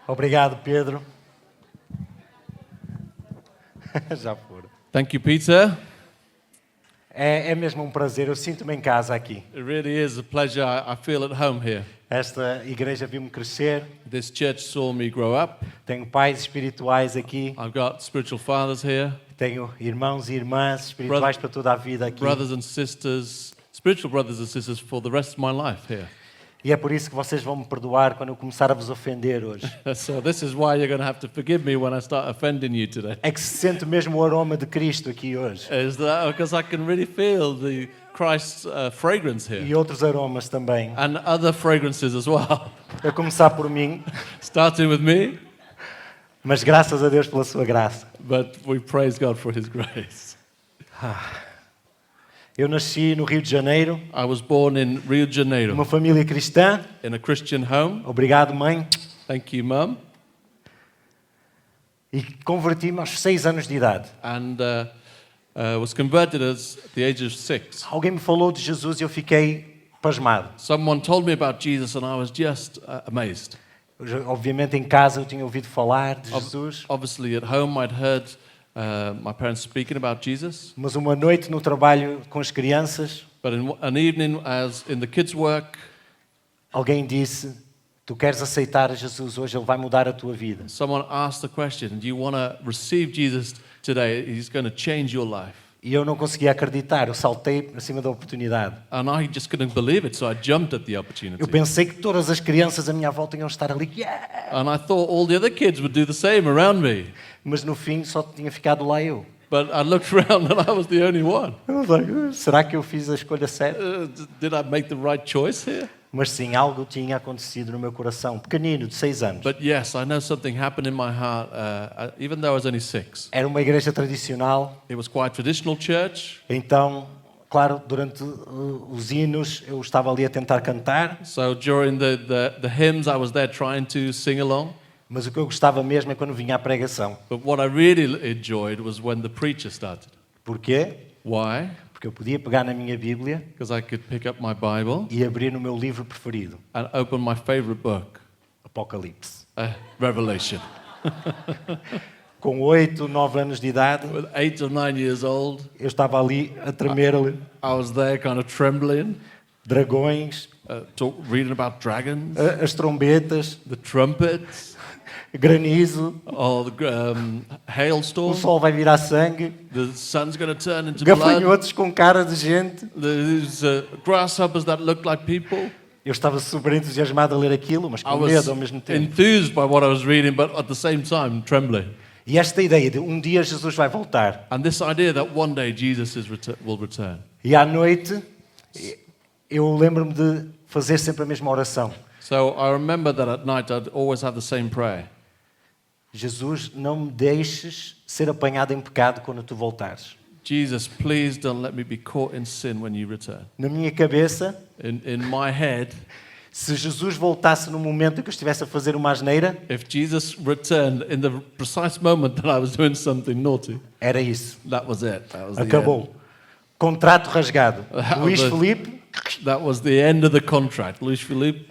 Obrigado, Pedro. Já foram. Thank you, Peter. É mesmo um prazer, eu sinto-me em casa aqui. It really is a pleasure. I feel at home here. Esta igreja viu-me crescer, This church saw me grow up. tenho pais espirituais aqui, I've got spiritual fathers here, tenho irmãos e irmãs espirituais para toda a vida aqui. brothers and sisters, spiritual brothers and sisters for the rest of my life here. E é por isso que vocês vão me perdoar quando eu começar a vos ofender hoje. So this is why you're going to have to forgive me when I start offending you today. É que se sente mesmo o aroma de Cristo aqui hoje. Is that because I can really feel the Christ's fragrance here E outros aromas também. and other fragrances as well. A começar por mim, Starting with me, mas graças a Deus pela sua graça. but we praise God for His grace. Eu nasci no Rio de Janeiro, I was born in Rio de Janeiro numa família cristã. in a Christian home. Obrigado, mãe. Thank you, Mum. E converti-me aos 6 anos de idade. And was converted at the age of 6. Alguém me falou de Jesus e eu fiquei pasmado. Someone told me about Jesus and I was just amazed. Obviamente em casa eu tinha ouvido falar de Jesus, Obviously at home I'd heard my parents speaking about Jesus, mas uma noite no trabalho com as crianças, but in an evening as in the kids' work, alguém disse: tu queres aceitar a Jesus hoje, ele vai mudar a tua vida. someone asked the question, do you want to receive Jesus today? He's going to change your life. E eu não conseguia acreditar, eu saltei acima da oportunidade. And I just couldn't believe it, so I jumped at the opportunity. Eu pensei que todas as crianças à minha volta iam estar ali, yeah! And I thought all the other kids would do the same around me. Mas no fim só tinha ficado lá eu. But I looked around and I was the only one. Eu was like, será que eu fiz a escolha certa? Did I make the right choice here? Mas sim, algo tinha acontecido no meu coração, pequenino, de 6 anos. But yes, I know something happened in my heart, even though I was only 6. Era uma igreja tradicional, It was quite traditional church, então, claro, durante os hinos eu estava ali a tentar cantar, so during the hymns I was there trying to sing along. mas o que eu gostava mesmo é quando vinha a pregação. But what I really enjoyed was when the preacher started. Porquê? Why? Porque eu podia pegar na minha Bíblia Because I could pick up my Bible e abrir no meu livro preferido, and open my favorite book, Apocalipse. Revelation. Com 8, 9 anos de idade, With 8 or 9 years old, eu estava ali a tremer, I was there kind of trembling, dragões, reading about dragons, as trombetas, the trumpets, granizo, or the o hailstorm. sol vai virar sangue, The sun's going to turn into blood. gafanhotos com cara de gente. There's grasshoppers that look like people. Eu estava super entusiasmado a ler aquilo, mas I com was medo ao mesmo tempo. enthused by what I was reading, but at the same time trembling. E esta ideia de um dia Jesus vai voltar. And this idea that one day Jesus will return. E à noite, eu lembro-me de fazer sempre a mesma oração. So I remember that at night I'd always have the same prayer. Jesus, não me deixes ser apanhado em pecado quando tu voltares. Jesus, please don't let me be caught in sin when you return. Na minha cabeça, In my head, se Jesus voltasse no momento em que eu estivesse a fazer uma asneira, if Jesus returned in the precise moment that I was doing something naughty, era isso. that was it. That was the end. Acabou. Contrato rasgado. Luís the- Filipe, That was the end of the contract. Luís Filipe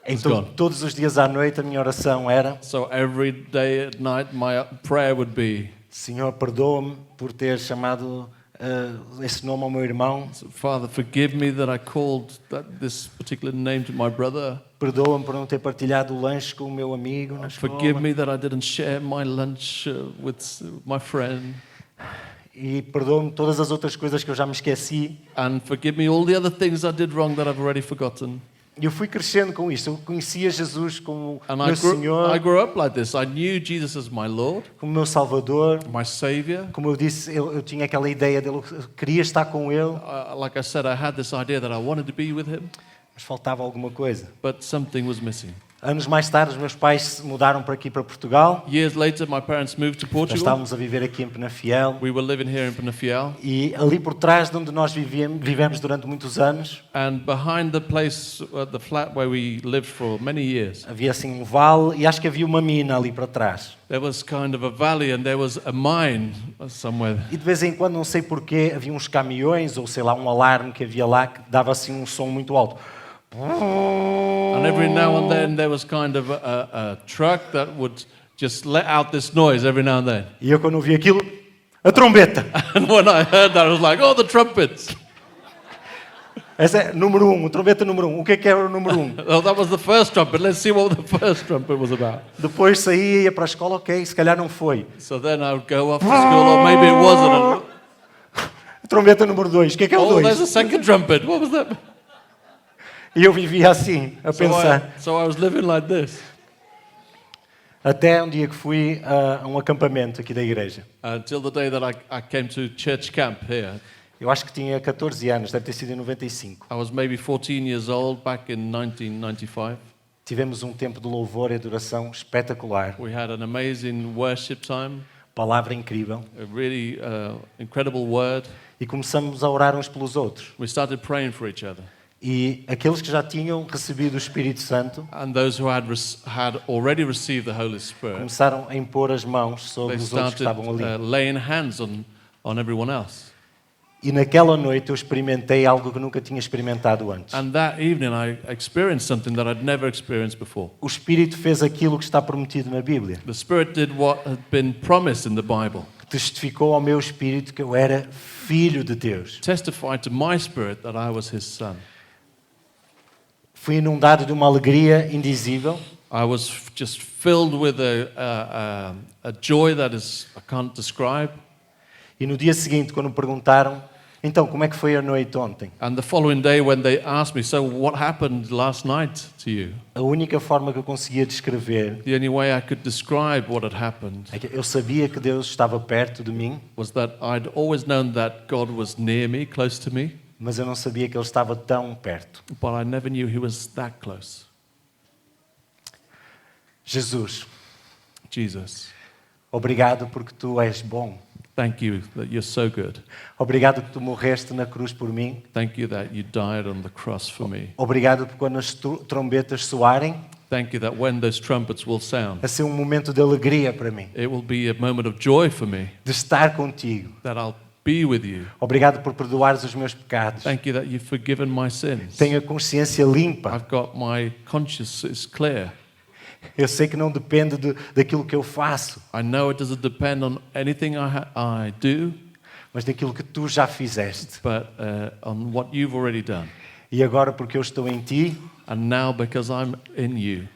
was então gone. todos os dias à noite a minha oração era: So every day at night, my prayer would be, Senhor, perdoa-me por ter chamado esse nome ao meu irmão. Father, forgive me that I called this particular name to my brother. Perdoa-me por não ter partilhado o lanche com o meu amigo na escola. Forgive me that I didn't share my lunch with my friend. E perdoa-me todas as outras coisas que eu já me esqueci. And forgive me all the other things I did wrong that I've already forgotten. E eu fui crescendo com isso. Eu conhecia Jesus como And meu I Senhor, grew up like this. I knew Jesus as my Lord, como meu Salvador. my Savior. Como eu disse, eu tinha aquela ideia dele, eu queria estar com ele, Like I said, I had this idea that I wanted to be with him, mas faltava alguma coisa. but something was missing. Anos mais tarde, os meus pais se mudaram para aqui, para Portugal. Years later, my parents moved to Já Portugal. estávamos a viver aqui em Penafiel. We were living here in Penafiel. E ali por trás de onde nós vivemos durante muitos anos, And behind the place, the flat where we lived for many years, havia assim um vale e acho que havia uma mina ali para trás. there was kind of a valley and there was a mine somewhere. E de vez em quando, não sei porquê, havia uns caminhões ou sei lá, um alarme que havia lá que dava assim um som muito alto. And every now and then there was kind of a truck that would just let out this noise every now and then. E eu, quando ouvi aquilo, a trombeta. And when I heard that, I was like, oh, the trumpets. Essa é número 1, o trombeta número 1. O que é o número 1? Oh, that was the first trumpet. Let's see what the first trumpet was about. Depois saía, ia para a escola, ok, se calhar não foi. So then I would go off to school, or maybe it wasn't. Trombeta número 2, o que é o Oh, there's 2? a second trumpet. What was that? E eu vivia assim, a pensar. So I was living like this Até um dia que fui a um acampamento aqui da igreja. until the day that I came to church camp here. Eu acho que tinha 14 anos, deve ter sido em 95. I was maybe 14 years old back in 1995. Tivemos um tempo de louvor e adoração espetacular. We had an amazing worship time, Palavra incrível. a really incredible word. E começamos a orar uns pelos outros. We started praying for each other. E aqueles que já tinham recebido o Espírito Santo And those who had already received the Holy Spirit, começaram a impor as mãos sobre they os outros que started estavam ali. laying hands on everyone else. E naquela noite eu experimentei algo que nunca tinha experimentado antes. And that evening I experienced something that I'd never experienced before. O Espírito fez aquilo que está prometido na Bíblia. The Spirit did what had been promised in the Bible. Testificou ao meu espírito que eu era filho de Deus. Testified to my spirit that I was His son. Fui inundado de uma alegria indizível. I was just filled with a joy that I can't describe. E no dia seguinte, quando me perguntaram, então, como é que foi a noite ontem? And the following day when they asked me, so what happened last night to you? A única forma que eu conseguia descrever The only way I could describe what had happened é que eu sabia que Deus estava perto de mim, was that I'd always known that God was near me, close to me, mas eu não sabia que Ele estava tão perto. but I never knew He was that close. Jesus, Jesus, obrigado porque Tu és bom. thank you that you're so good. Obrigado que Tu morreste na cruz por mim. Thank you that you died on the cross for me. Obrigado por quando as trombetas soarem, Thank you that when those trumpets will sound, a ser um momento de alegria para mim, it will be a moment of joy for me, de estar contigo. that I'll be with you. Obrigado por perdoares os meus pecados. Thank you that you've forgiven my sins. Tenho a consciência limpa. I've got my conscience is clear. Eu sei que não depende daquilo que eu faço, I know it doesn't depend on anything I do, mas daquilo que Tu já fizeste. but on what you've already done. E agora, porque eu estou em Ti, And now, because I'm in you,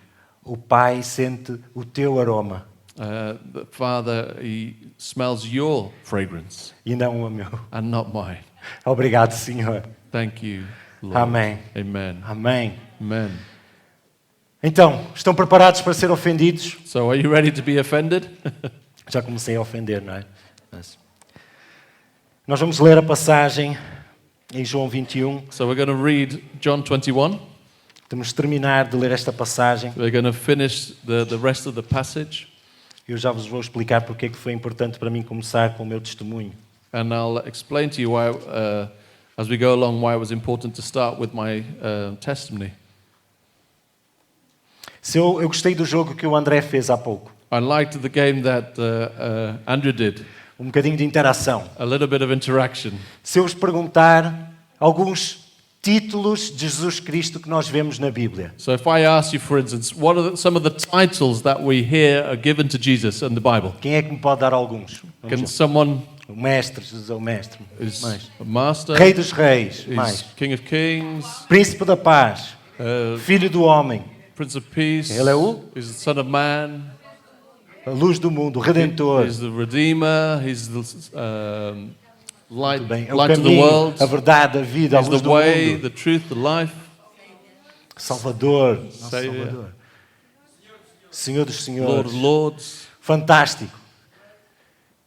o Pai sente o Teu aroma the Father, He smells your fragrance e não o meu. and not mine. Obrigado, Senhor. Thank you, Lord. Amém. Amen. Amém. Amen. Então, estão preparados para ser ofendidos? So, are you ready to be offended? Já comecei a ofender, não é? Nós vamos ler a passagem em João 21. So, we're going to read John 21. Temos de terminar de ler esta passagem. We're going to finish the rest of the passage. Eu já vos vou explicar porque é que foi importante para mim começar com o meu testemunho. And I'll explain to you why, as we go along, why it was important to start with my testimony. Eu gostei do jogo que o André fez há pouco. I liked the game that Andrew did, Um bocadinho de interação. a little bit of interaction. Se eu vos perguntar alguns títulos de Jesus Cristo que nós vemos na Bíblia. So if I ask you, for instance, what are some of the titles that we hear are given to Jesus in the Bible? Quem é que me pode dar alguns? Vamos Can lá. someone O Mestre, Jesus é o Mestre. is Mais. a master, Rei dos Reis. is Mais. King of Kings, Príncipe da Paz. Filho do Homem. Prince of Peace, Ele é o? is the Son of Man, A luz do mundo. O Redentor. he's the Redeemer, he's the light, Muito bem. É o light of the caminho, world, a verdade, a vida, a he's luz the do way, mundo. the truth, the life. Salvador. Nosso Savior. Salvador. Senhor dos Lord Senhores. of Lords. Fantástico.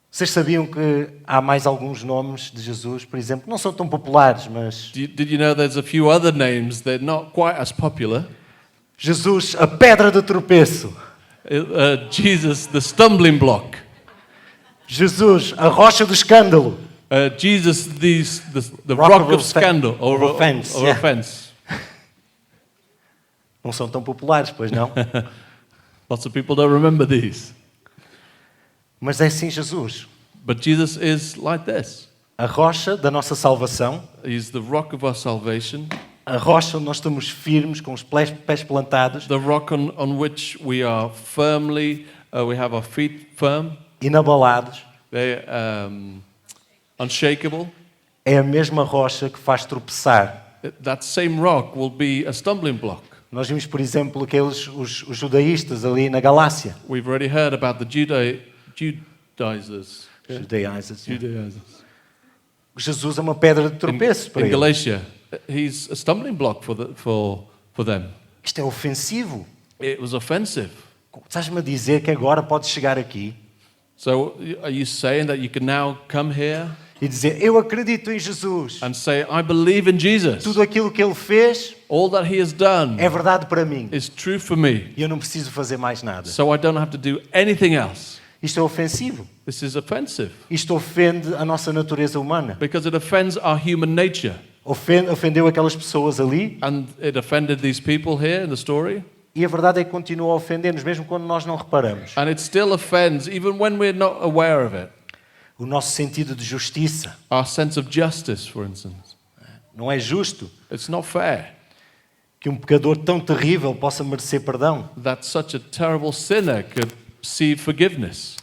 Vocês sabiam que há mais alguns nomes de Jesus, por exemplo, não são tão populares, mas Did you know there's a few other names? They're not quite as popular. Jesus, a pedra de tropeço. Jesus, the stumbling block. Jesus, a rocha do escândalo. Jesus, the Rock rock of of scandal or offense, or yeah. offense. Não são tão populares, pois não? Lots of people don't remember these. Mas é sim Jesus, But Jesus is like this. a rocha da nossa salvação, He's the rock of our salvation, A rocha onde nós estamos firmes, com os pés plantados, the rock on which we are firmly, we have our feet firm, inabalados, they're unshakable. é a mesma rocha que faz tropeçar. That same rock will be a stumbling block. Nós vimos, por exemplo, os judaístas ali na Galácia. We've already heard about the Judaizers. Judaizers. Jesus é uma pedra de tropeço para In eles. Galatia, he's a stumbling block for them. Isto é ofensivo. It was offensive. Estás-me a dizer que agora podes chegar aqui So are you saying that you can now come here e dizer, eu acredito em Jesus. and say, I believe in Jesus. Tudo aquilo que Ele fez All that he has done é verdade para mim. is true for me. E eu não preciso fazer mais nada. So I don't have to do anything else. Isto é ofensivo. This is offensive Isto ofende a nossa natureza humana. because it offends our human nature. Ofendeu aquelas pessoas ali And it offended these people here in the story. e a verdade é que continua a ofender-nos, mesmo quando nós não reparamos. And it still offends even when we're not aware of it. O nosso sentido de justiça Our sense of justice, for instance. não é justo It's not fair que um pecador tão terrível possa merecer perdão. that such a terrible sinner could receive forgiveness.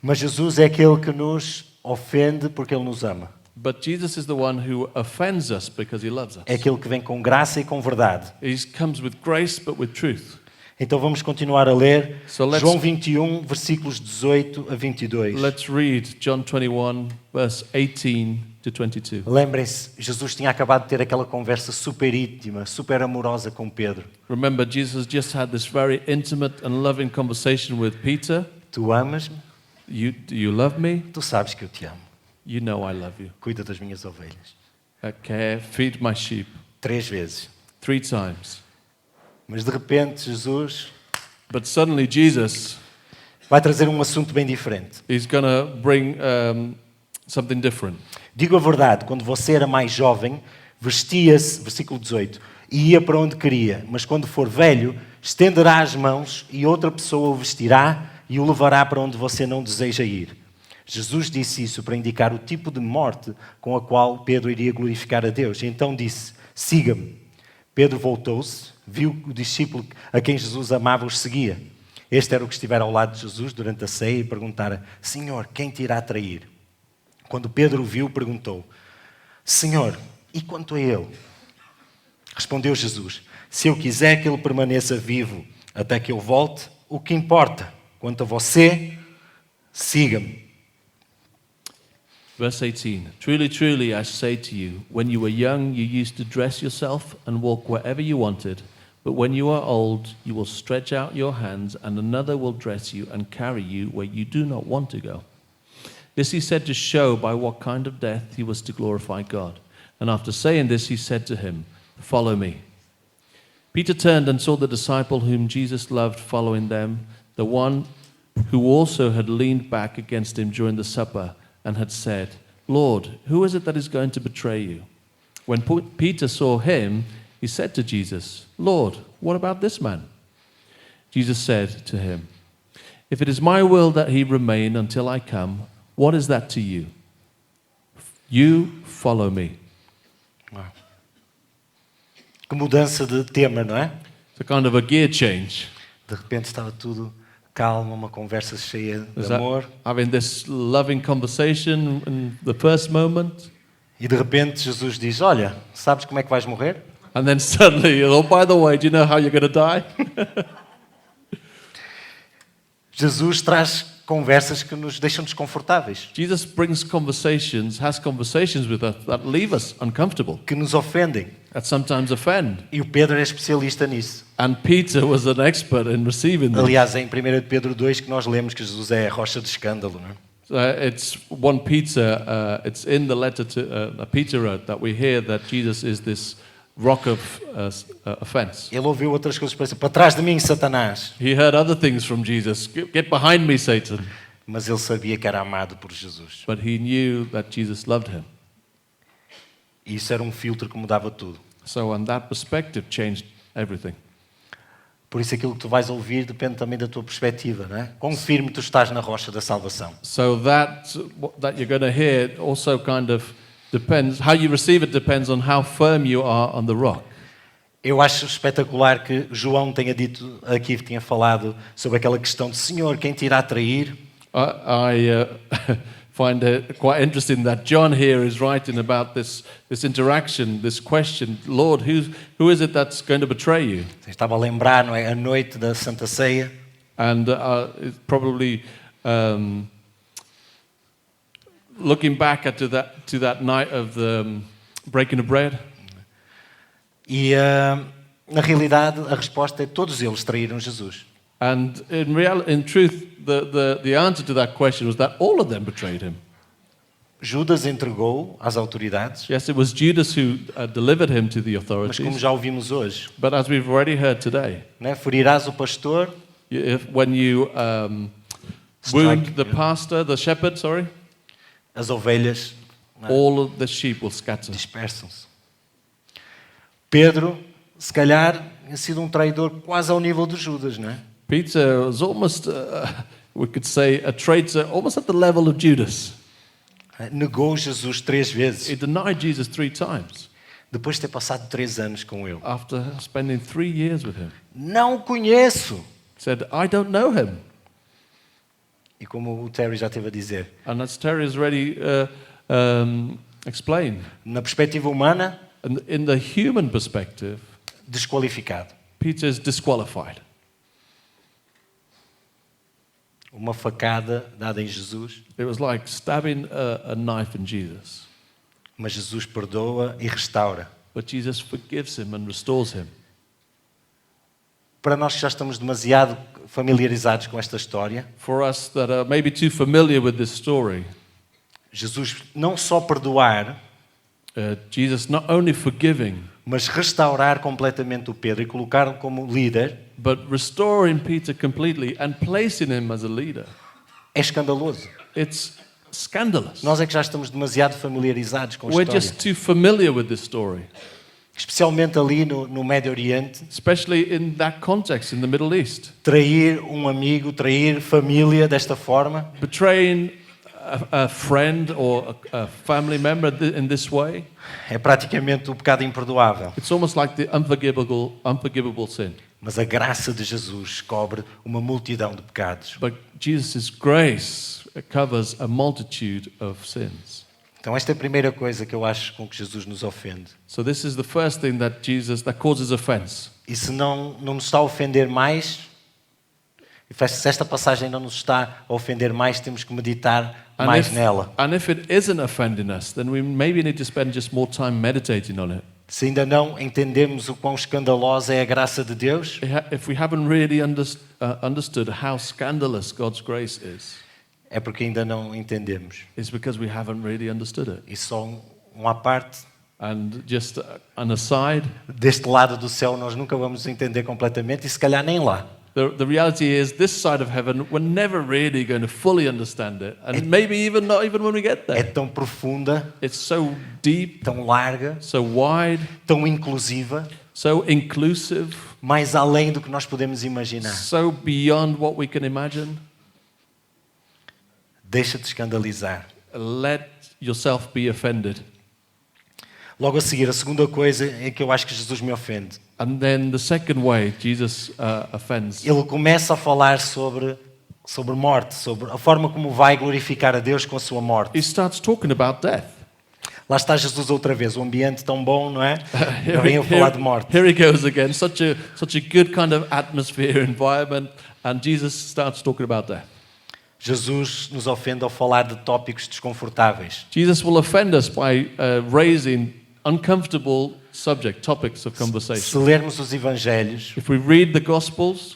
Mas Jesus é aquele que nos ofende porque Ele nos ama. But Jesus is the one who offends us because he loves us. É aquele que vem com graça e com verdade. He comes with grace but with truth. Então vamos continuar a ler So let's- João 21, versículos 18 a 22. Let's read John 21, verse 18 to 22. Lembrem-se, Jesus tinha acabado de ter aquela conversa super íntima, super amorosa com Pedro. Remember, Jesus just had this very intimate and loving conversation with Peter. Tu amas-me? Do you love me? Tu sabes que eu te amo. You know I love you. Cuida das minhas ovelhas. Feed my sheep 3 vezes. 3 times. Mas de repente Jesus But suddenly Jesus, vai trazer um assunto bem diferente. he's going to bring something different. Digo a verdade, quando você era mais jovem, vestia-se, versículo 18, e ia para onde queria, mas quando for velho, estenderá as mãos e outra pessoa o vestirá e o levará para onde você não deseja ir. Jesus disse isso para indicar o tipo de morte com a qual Pedro iria glorificar a Deus. E então disse, siga-me. Pedro voltou-se, viu o discípulo a quem Jesus amava os seguia. Este era o que estivera ao lado de Jesus durante a ceia e perguntara, Senhor, quem te irá trair? Quando Pedro o viu, perguntou, Senhor, e quanto a ele? Respondeu Jesus, se eu quiser que ele permaneça vivo até que eu volte, o que importa? Quanto a você, siga-me. Verse 18. Truly, truly, I say to you, when you were young, you used to dress yourself and walk wherever you wanted. But when you are old, you will stretch out your hands, and another will dress you and carry you where you do not want to go. This he said to show by what kind of death he was to glorify God. And after saying this, he said to him, Follow me. Peter turned and saw the disciple whom Jesus loved following them, the one who also had leaned back against him during the supper and had said, Lord, who is it that is going to betray you? When Peter saw him, he said to Jesus, Lord, what about this man? Jesus said to him, If it is my will that he remain until I come, what is that to you? You follow me. Que mudança de tema, não é? It's a kind of a gear change. De repente estava tudo calmo, uma conversa cheia Is de that amor. having this loving conversation in the first moment, E de repente Jesus diz, olha, sabes como é que vais morrer? and then suddenly, oh, by the way, do you know how you're going to die? Jesus traz conversas que nos deixam desconfortáveis, Jesus has conversations with us that leave us uncomfortable, que nos ofendem. that sometimes offend. E o Pedro é especialista nisso. And Peter was an expert in receiving them. Aliás, é em 1 de Pedro 2 que nós lemos que Jesus é a rocha de escândalo. Não é? It's 1 Peter, it's in the letter to Peter wrote that we hear that Jesus is this rock of offense. Ele ouviu outras coisas para trás de mim, Satanás. He heard other things from Jesus. Get behind me, Satan. Mas ele sabia que era amado por Jesus. But he knew that Jesus loved him. E isso era um filtro que mudava tudo. So, and that perspective changed everything. Por isso aquilo que tu vais ouvir depende também da tua perspectiva, não é? Quão firme tu estás na rocha da salvação. So that you're going to hear also kind of depends, how you receive it depends on how firm you are on the rock. Eu acho espetacular que João tenha dito aqui, tinha falado sobre aquela questão de Senhor, quem te irá trair? I find it quite interesting that John here is writing about this interaction, this question, Lord, who is it that's going to betray you? Estava a lembrar, não é? A noite da Santa Ceia. And it's probably looking back to that night of the breaking of bread. E na realidade a resposta é todos eles traíram Jesus. And in truth, the answer to that question was that all of them betrayed him. Judas entregou às autoridades, Yes, it was Judas who delivered him to the mas como authorities. já ouvimos hoje, But as we've already heard today, né? Ferirás o pastor, when you wound the pastor, the shepherd, sorry, as ovelhas, né? all of the sheep will scatter. Dispersam-se. Pedro, se calhar, tinha sido um traidor quase ao nível de Judas, não é? Peter was almost, we could say, a traitor, almost at the level of Judas. Negou Jesus 3 vezes, He denied Jesus 3 times depois de ter passado 3 anos com ele. after spending 3 years with him. Não o conheço. Said, I don't know him. E como o Terry já teve a dizer, And as Terry has already explained, na perspectiva humana, and in the human perspective, desqualificado. Peter is disqualified. Uma facada dada em Jesus, It was like stabbing a knife in Jesus. mas Jesus perdoa e restaura. But Jesus forgives him and restores him. Para nós que já estamos demasiado familiarizados com esta história, For us that are maybe too familiar with this story, Jesus não só perdoar, Jesus not only forgiving, mas restaurar completamente o Pedro e colocá-lo como líder, but restoring Peter completely and placing him as a leader. é escandaloso. It's scandalous. Nós é que já estamos demasiado familiarizados com a We're história. just too familiar with this story, Especialmente ali no Médio Oriente, especially in that context in the Middle East. trair um amigo, trair família desta forma, Betraying a friend or a family member in this way, é praticamente o pecado imperdoável. it's almost like the unforgivable sin. Mas a graça de Jesus cobre uma multidão de pecados. But Jesus' grace covers a multitude of sins. Então esta é a primeira coisa que eu acho com que Jesus nos ofende. So this is the first thing that causes offense. E se não nos está a ofender mais, se esta passagem não nos está a ofender mais, temos que meditar mais nela. And if it isn't offending us, then we maybe need to spend just more time meditating on it. Se ainda não entendemos o quão escandalosa é a graça de Deus, If we haven't really understood how scandalous God's grace is, é porque ainda não entendemos. it's because we haven't really understood it. E só uma parte, And just an aside, deste lado do céu nós nunca vamos entender completamente e se calhar nem lá. the reality is this side of heaven, we're never really going to fully understand it. And maybe even not even when we get É there. tão profunda, It's so deep, tão larga, so wide, tão inclusiva, so inclusive, mais além do que nós podemos imaginar. so beyond what we can imagine. Deixa-te escandalizar. Let yourself be offended. Logo a seguir, a segunda coisa é que eu acho que Jesus me ofende. And then the second way Jesus offends. Ele começa a falar sobre morte, sobre a forma como vai glorificar a Deus com a sua morte. He starts talking about death. Lá está Jesus outra vez, um ambiente tão bom, não é? Vem a falar de morte. Here he goes again. Such a good kind of atmosphere, environment, and Jesus starts talking about death. Jesus nos ofende ao falar de tópicos desconfortáveis. Jesus will offend us by raising uncomfortable topics of Se conversation. lermos os Evangelhos, If we read the Gospels,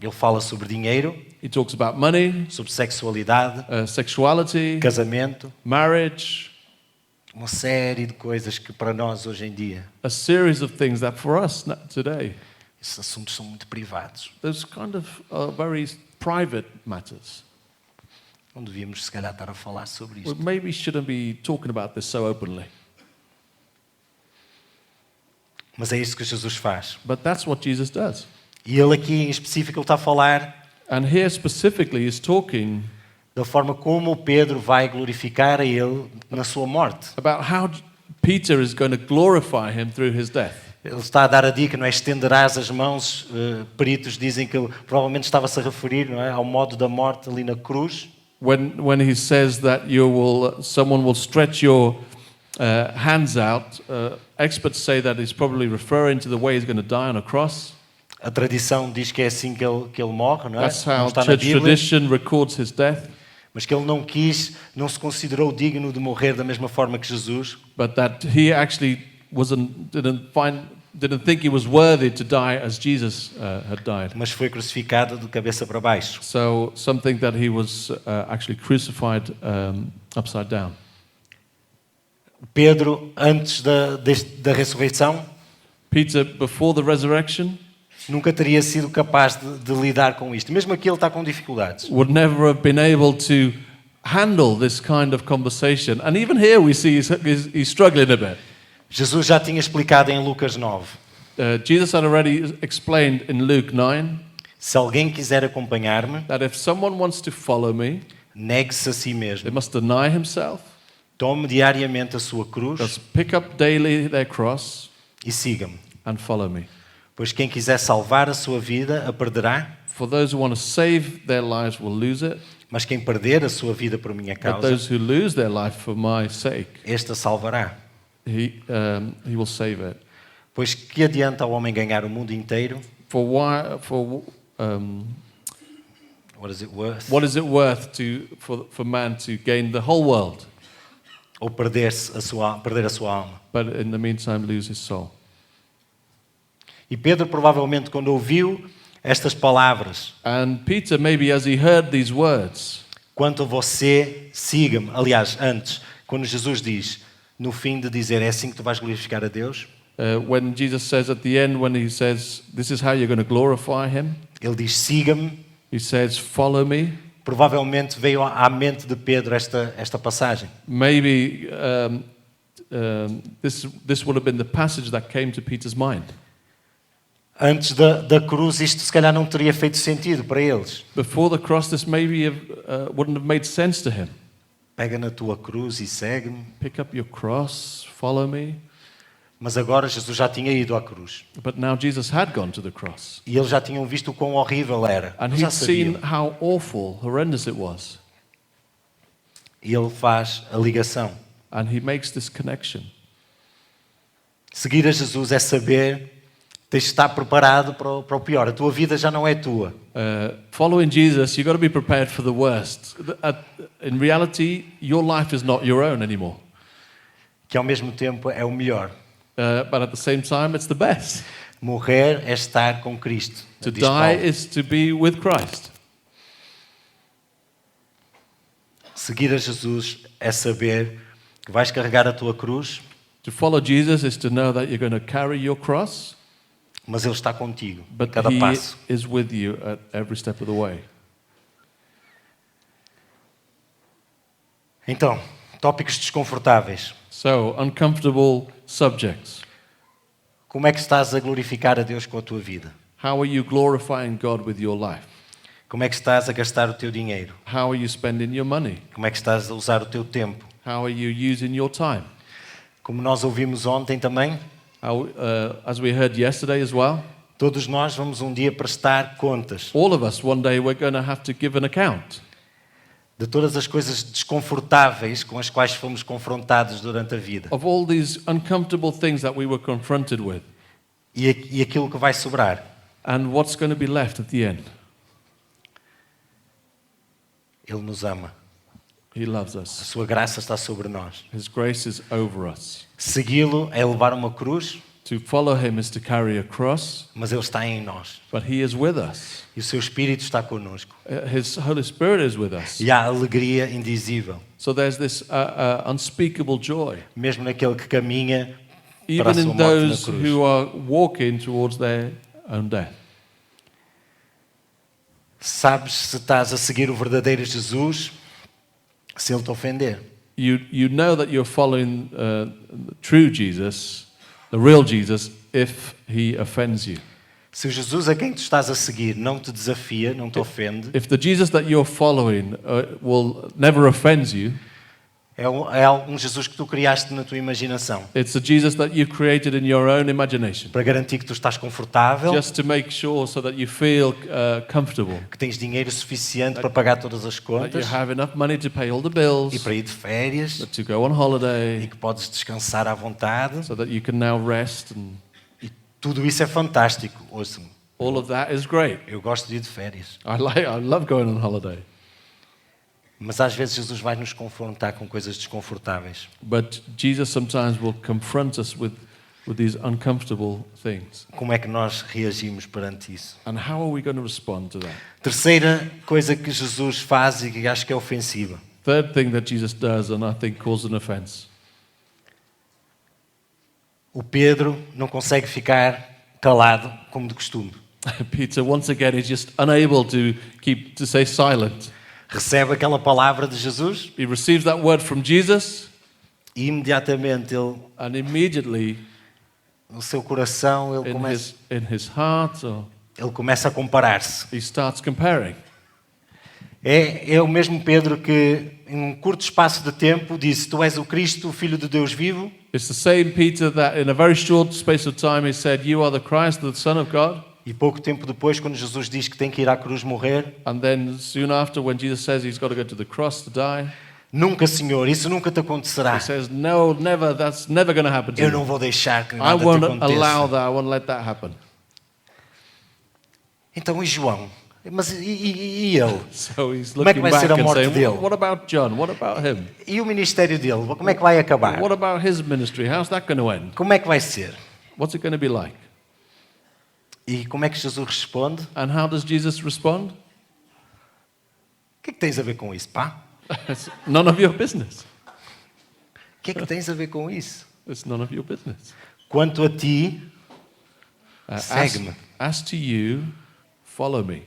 ele fala sobre dinheiro, he talks about money, sobre sexualidade, sexuality, casamento, marriage, uma série de coisas que para nós hoje em dia, a series of things that for us today, esses assuntos são muito privados. those kind of very private matters. Não devíamos, se calhar, estar a falar sobre We isto. maybe shouldn't be talking about this so openly. Mas é isso que Jesus faz. But that's what Jesus does. E ele aqui, em específico, ele está a falar And here specifically he's talking da forma como Pedro vai glorificar a ele na sua morte. about how Peter is going to glorify him through his death. Ele está a dar a dica, não é? Estenderás as mãos. Peritos dizem que ele provavelmente estava-se a referir, não é, ao modo da morte ali na cruz. When he says that someone will stretch your hands out, experts say that he's probably referring to the way he's going to die on a cross. A tradição diz que é assim que ele morre, não é? That's Não how está na church Bíblia, tradition records his death. mas que ele não se considerou digno de morrer da mesma forma que Jesus. But that he actually didn't think he was worthy to die as Jesus had died. Mas foi crucificado de cabeça para baixo. So something that he was actually crucified upside down. Pedro, antes da ressurreição, Peter, before the resurrection, nunca teria sido capaz de lidar com isto. Mesmo aqui ele está com dificuldades. would never have been able to handle this kind of conversation. And even here we see he's struggling a bit. Jesus já tinha explicado em Lucas 9. Jesus had already explained in Luke 9 Se alguém quiser acompanhar-me, that if someone wants to follow me, negue-se a si mesmo. they must deny himself, Tome diariamente a sua cruz just pick up daily their cross e siga-me. and follow me. Pois quem quiser salvar a sua vida, a perderá. For those who want to save their lives will lose it, Mas quem perder a sua vida por minha but causa, those who lose their life for my sake, esta salvará. he will save it. Pois que adianta ao homem ganhar o mundo inteiro? What is it worth? What is it worth for man to gain the whole world, Ou perder a sua alma? but in the meantime lose his soul? E Pedro provavelmente quando ouviu estas palavras, And Peter, maybe as he heard these words, quanto a você, siga-me. Aliás, antes, quando Jesus diz, no fim de dizer, é assim que tu vais glorificar a Deus, when Jesus says at the end, when he says, this is how you're going to glorify him, ele diz, siga-me. he says, follow me. Provavelmente veio à mente de Pedro esta passagem. Maybe this would have been the passage that came to Peter's mind. Antes da cruz, isto se calhar não teria feito sentido para eles. Before the cross, this maybe wouldn't have made sense to him. Pega na tua cruz e segue-me. Pick up your cross, follow me. Mas agora Jesus já tinha ido à cruz. But now Jesus had gone to the cross. E eles já tinham visto o quão horrível era. And Eles já he'd seen sabiam. how awful, horrendous it was. E ele faz a ligação. And he makes this connection. Seguir a Jesus é saber, tens de estar preparado para o pior. A tua vida já não é tua. Following Jesus, you've got to be prepared for the worst. In reality, your life is not your own anymore. Que ao mesmo tempo é o melhor. But at the same time, it's the best. Morrer é estar com Cristo. To diz die Paulo. is to be with Christ. Seguir a Jesus é saber que vais carregar a tua cruz, To follow Jesus is to know that you're going to carry your cross, mas Ele está contigo a but cada he passo. is with you at every step of the way. Então, tópicos desconfortáveis. So, uncomfortable subjects. Como é que estás a glorificar a Deus com a tua vida? How are you glorifying God with your life? Como é que estás a gastar o teu dinheiro? How are you spending your money? Como é que estás a usar o teu tempo? How are you using your time? Como nós ouvimos ontem também, How, as we heard yesterday as well, todos nós vamos um dia prestar contas all of us one day we're going to have to give an account de todas as coisas desconfortáveis com as quais fomos confrontados durante a vida of all these uncomfortable things that we were confronted with, e aquilo que vai sobrar. and what's going to be left at the end. Ele nos ama. He loves A us. sua graça está sobre nós. His grace is over us. Segui-lo é levar uma cruz, To follow him is to carry a cross, mas Ele está em nós. but he is with us. E o seu Espírito está connosco. His Holy Spirit is with us. E há alegria indizível, So there's this unspeakable joy, mesmo naquele que caminha para a even sua in morte na those cruz. who are walking towards their own death. Sabes se estás a seguir o verdadeiro Jesus, se Ele te ofender. You know that you're following true Jesus, the real Jesus, if he offends you. Se o Jesus a quem tu estás a seguir não te desafia, não te ofende, if the Jesus that you're following will never offends you, é um Jesus que tu criaste na tua imaginação, it's the Jesus that you created in your own imagination, para garantir que tu estás confortável, just to make sure so that you feel comfortable, que tens dinheiro suficiente para pagar todas as that you contas have enough money to pay all the e bills, para ir de férias to go on e holiday, que podes descansar à vontade. so that you can now rest, and E tudo isso é fantástico. Ouçam-me, all of that is great. eu gosto de ir de férias. I love going on holiday. Mas às vezes Jesus vai nos confrontar com coisas desconfortáveis. But Jesus sometimes will confront us with these uncomfortable things. Como é que nós reagimos perante isso? And how are we going to respond to that? Terceira coisa que Jesus faz e que acho que é ofensiva. Third thing that Jesus does, and I think causes an offense. O Pedro não consegue ficar calado como de costume. Peter, once again, is just unable to stay silent. Recebe aquela palavra de Jesus He receives that word from Jesus, e imediatamente ele, and immediately no seu coração, in his heart, ele começa a comparar-se. he starts comparing. É o mesmo Pedro que, em um curto espaço de tempo, disse: Tu és o Cristo, o Filho de Deus vivo. It's the same Peter that in a very short space of time he said, "You are the Christ, the Son of God." E pouco tempo depois, quando Jesus diz que tem que ir à cruz morrer: And then soon after, when Jesus says he's got to go to the cross to die, Nunca, Senhor, isso nunca te acontecerá. he says, "No, never. That's never going to happen to Eu you. não vou deixar que I nada te won't allow aconteça. that. I won't let that happen." Então, e João? Mas e ele? So he's Como é que looking vai ser back a and morte saying, dele? "What about John? What about him? E o ministério dele? Como é que vai acabar? What about his ministry? How's that going to end? Como é que vai ser? What's it going to be like?" E como é que Jesus responde? O And how does Jesus respond? que é que tens a ver com isso, pá? It's none of your business. O que é que tens a ver com isso? It's none of your business. Quanto a ti, As, segue-me. as to you, follow me.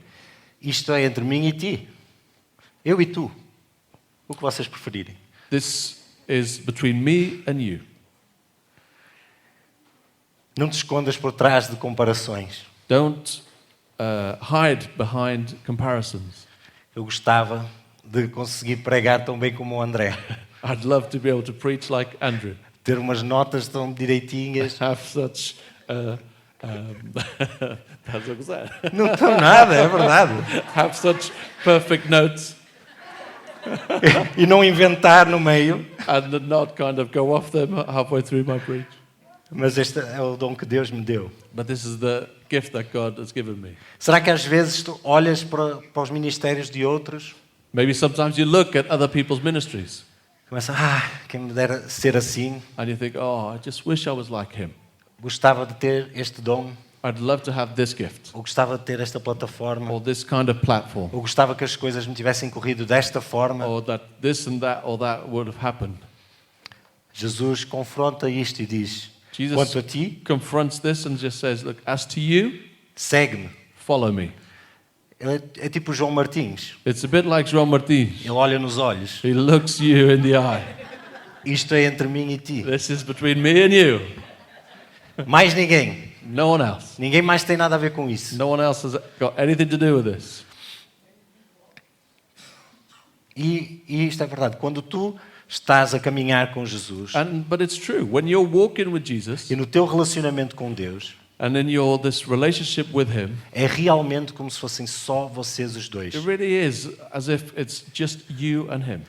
Isto é entre mim e ti. Eu e tu. O que vocês preferirem. This is between me and you. Não te escondas por trás de comparações. Don't hide behind comparisons. Eu gostava de conseguir pregar tão bem como o André. I'd love to be able to preach like Andrew. Ter umas notas tão direitinhas. Have such. Estás a gozar? Não estão nada, é verdade. Have such perfect notes E não inventar no meio. and not kind of go off them halfway through my preach. Mas este é o dom que Deus me deu. But this is the gift that God has given me. Será que às vezes tu olhas para os ministérios de outros? Maybe sometimes you look at other people's ministries Começa, quem me dera ser assim. and you think, "Oh, I just wish I was like him. Gostava de ter este dom. I'd love to have this gift Ou gostava de ter esta plataforma. or this kind of platform Ou gostava que as coisas me tivessem corrido desta forma. or that this and that or that would have happened." Jesus confronta isto e diz: Jesus Quanto a ti, confronts this and just says, "Look, as to you, segue-me. follow me." Ele é tipo João Martins. It's a bit like João Martins. Ele olha nos olhos. He looks you in the eye. Isto é entre mim e ti. This is between me and you. Mais ninguém. No one else. Ninguém mais tem nada a ver com isso. No one else has got anything to do with this. E isto é verdade. Quando tu estás a caminhar com Jesus But it's true. When you're walking with Jesus e no teu relacionamento com Deus, and in this relationship with Him, é realmente como se fossem só vocês os dois. it really is as if it's just you and Him.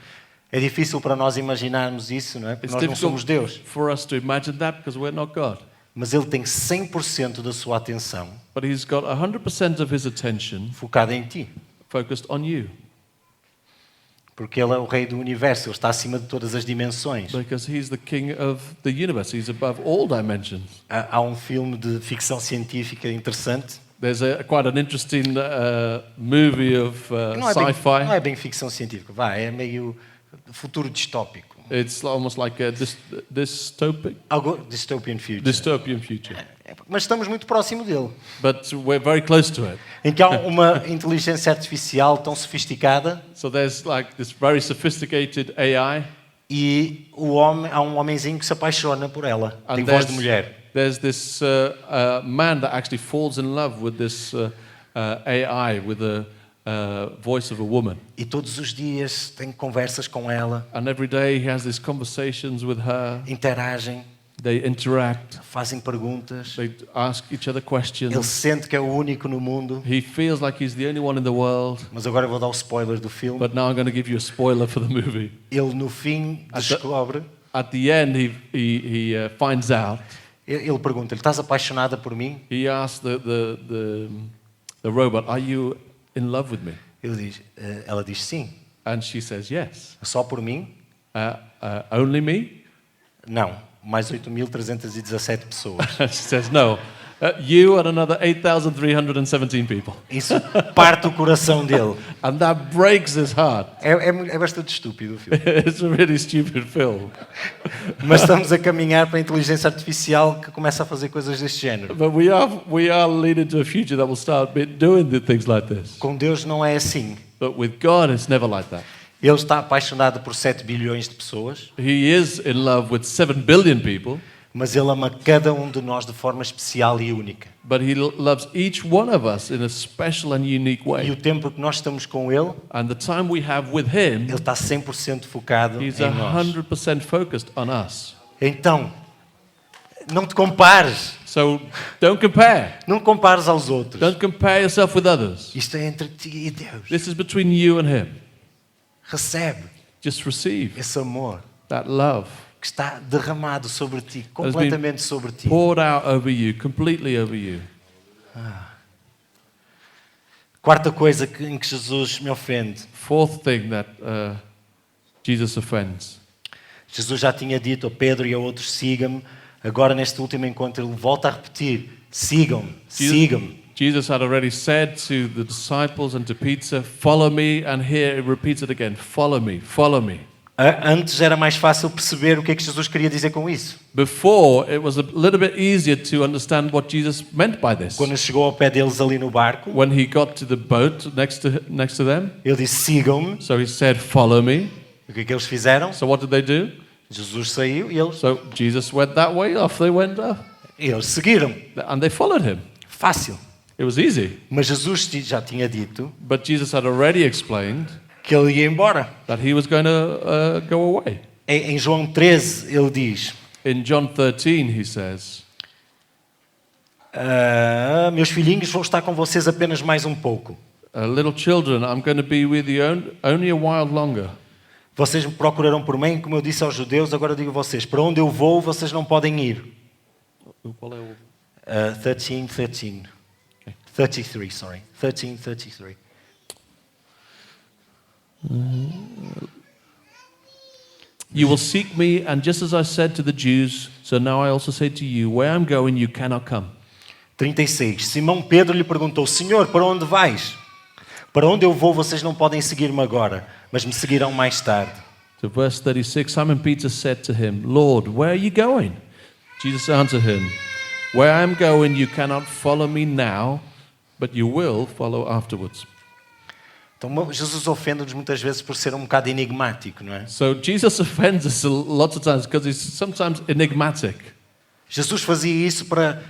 É difícil para nós imaginarmos isso, não é? Porque It's nós não somos Deus. for us to imagine that because we're not God. Mas Ele tem 100% da sua atenção But He's got 100% of His attention focada em ti. focused on you Porque Ele é o Rei do Universo. Ele está acima de todas as dimensões. because He's the King of the universe. He's above all dimensions. Há um filme de ficção científica interessante. There's quite an interesting movie of Não sci-fi. é bem ficção científica, é meio futuro distópico. It's almost like a dystopian Dystopian future. Mas estamos muito próximo dele. but we're very close to it. Em que há uma inteligência artificial tão sofisticada So there's like this very sophisticated AI, e há um homenzinho que se apaixona por ela. Tem And voz de there's- mulher. there's this man that actually falls in love with this AI, with the voice of a woman. E todos os dias tem conversas com ela, And every day he has these conversations with her. interagem, They interact. fazem perguntas. They ask each other Ele questions. sente que é o único no mundo. He feels like he's the only one in the world. Mas agora eu vou dar o spoiler do filme. But now I'm going to give you a spoiler for the movie. Ele no fim descobre, At the end, he finds out. ele pergunta-lhe, estás apaixonada por mim? He asks the robot, "Are you in love with me?" Ela diz sim. And she says, "Yes." Só por mim? Only me? Não. Mais 8.317 pessoas. She says, "No. You and another 8,317 people." Isso parte o coração dele. And that breaks his heart. É bastante estúpido o filme. It's a really stupid film. Mas estamos a caminhar para a inteligência artificial que começa a fazer coisas deste género. But we are leading to a future that will start doing things like this. Com Deus não é assim. But with God, it's never like that. Ele está apaixonado por 7 bilhões de pessoas, He is in love with 7 billion people, mas Ele ama cada um de nós de forma especial e única. but He loves each one of us in a special and unique E o way. tempo que nós estamos com Ele, And the time we have with Him, Ele está 100% focado He's em nós. 100% focused on us. Então, não te compares. So don't compare. Não compares aos outros. Don't compare yourself with others. Isto é entre ti e Deus. This is between you and Him. Recebe Just receive esse amor that love que está derramado sobre ti, completamente sobre ti. poured out over you, completely over you. Quarta coisa em que Jesus me ofende. Fourth thing that Jesus offends. Jesus já tinha dito a Pedro e a outros, siga-me. Agora, neste último encontro, ele volta a repetir, sigam-me, sigam-me. Jesus had already said to the disciples and to Peter, "Follow me," and here he repeats it again, "Follow me, follow me." Antes era mais fácil perceber o que é que Jesus queria dizer com isso. Before, it was a little bit easier to understand what Jesus meant by this. Quando chegou ao pé deles ali no barco, When he got to the boat next to them, ele disse, sigam-me. so he said, "Follow me." O que é que eles fizeram? So what did they do? Jesus saiu e eles Jesus went that way, off they went, seguiram. and they followed him. Fácil. It was easy. Mas Jesus já tinha dito But Jesus had already explained que ele ia embora. that he was going to go away. Em João 13, ele diz, In John 13, he says, meus filhinhos, vou estar com vocês apenas mais um pouco. "Little children, I'm going to be with you only a while longer. Vocês me procurarão por mim, como eu disse aos judeus, agora eu digo a vocês, para onde eu vou, vocês não podem ir. 13. 33, sorry. 13:33. You will seek me, and just as I said to the Jews, so now I also say to you, where I'm going, you cannot come." 36. Simão Pedro lhe perguntou, Senhor, para onde vais? Para onde eu vou, vocês não podem seguir-me agora, mas me seguirão mais tarde. So verse 36, Simon Peter said to him, "Lord, where are you going?" Jesus answered him, "Where I am going, you cannot follow me now, but you will follow afterwards." Então Jesus ofende-nos muitas vezes por ser um bocado enigmático, não é? So Jesus offends us lots of times because he's sometimes enigmatic. Jesus fazia isso para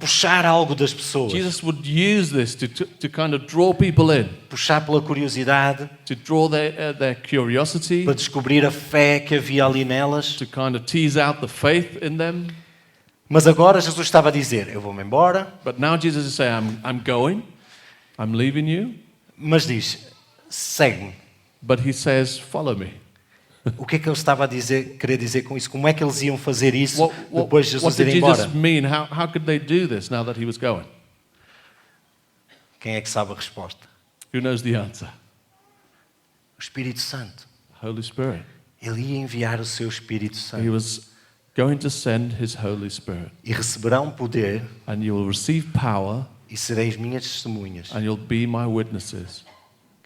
puxar algo das pessoas. Jesus would use this to kind of draw people in, Puxar pela curiosidade, to draw their curiosity, para descobrir a fé que havia ali nelas. to kind of tease out the faith in them. Mas agora Jesus estava a dizer, eu vou-me embora, But now Jesus is saying, I'm going, I'm leaving you. mas diz, segue-me. But he says, "Follow me." O que é que ele estava a querer dizer com isso? Como é que eles iam fazer isso What depois de Jesus did ir embora? Jesus mean? How could they do this now that he was going? Quem é que sabe a resposta? Who knows the answer? O Espírito Santo. Holy Spirit. Ele ia enviar o seu Espírito He Santo. was going to send his Holy Spirit. E receberão poder And you will receive power e sereis minhas testemunhas. and you'll be my witnesses.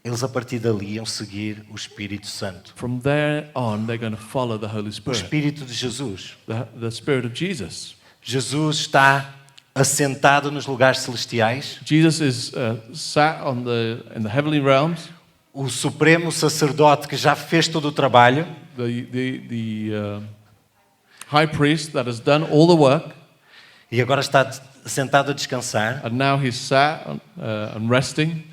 Eles a partir dali iam seguir o Espírito Santo. From there on, they're going to follow the Holy O Spirit, Espírito de Jesus. the Spirit of Jesus. Jesus está assentado nos lugares celestiais. Jesus is sat in the heavenly realms. O supremo sacerdote que já fez todo o trabalho. The high priest that has done all the work. E agora está sentado a descansar, and now he's sat and resting,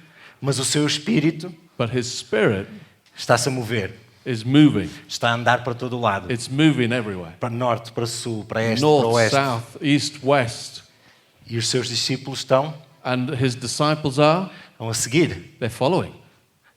mas o seu espírito but his spirit está-se a mover. is moving. Está a andar para todo o lado. It's moving everywhere. Para norte, para sul, para este, para North, oeste. south, east, west. E os seus discípulos estão And his disciples are, a seguir. they're following.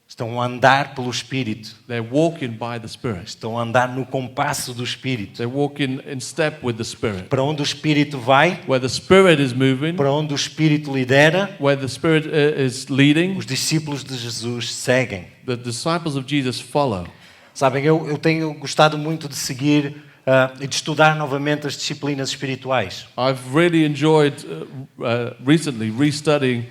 Estão a andar pelo Espírito. They're walking by the Spirit. Estão a andar no compasso do Espírito. They're walking in step with the Spirit. Para onde o Espírito vai, Where the Spirit is moving, para onde o Espírito lidera, where the Spirit is leading, os discípulos de Jesus seguem. the disciples of Jesus follow. Sabem, eu tenho gostado muito de seguir e de estudar novamente as disciplinas espirituais. I've really enjoyed recently restudying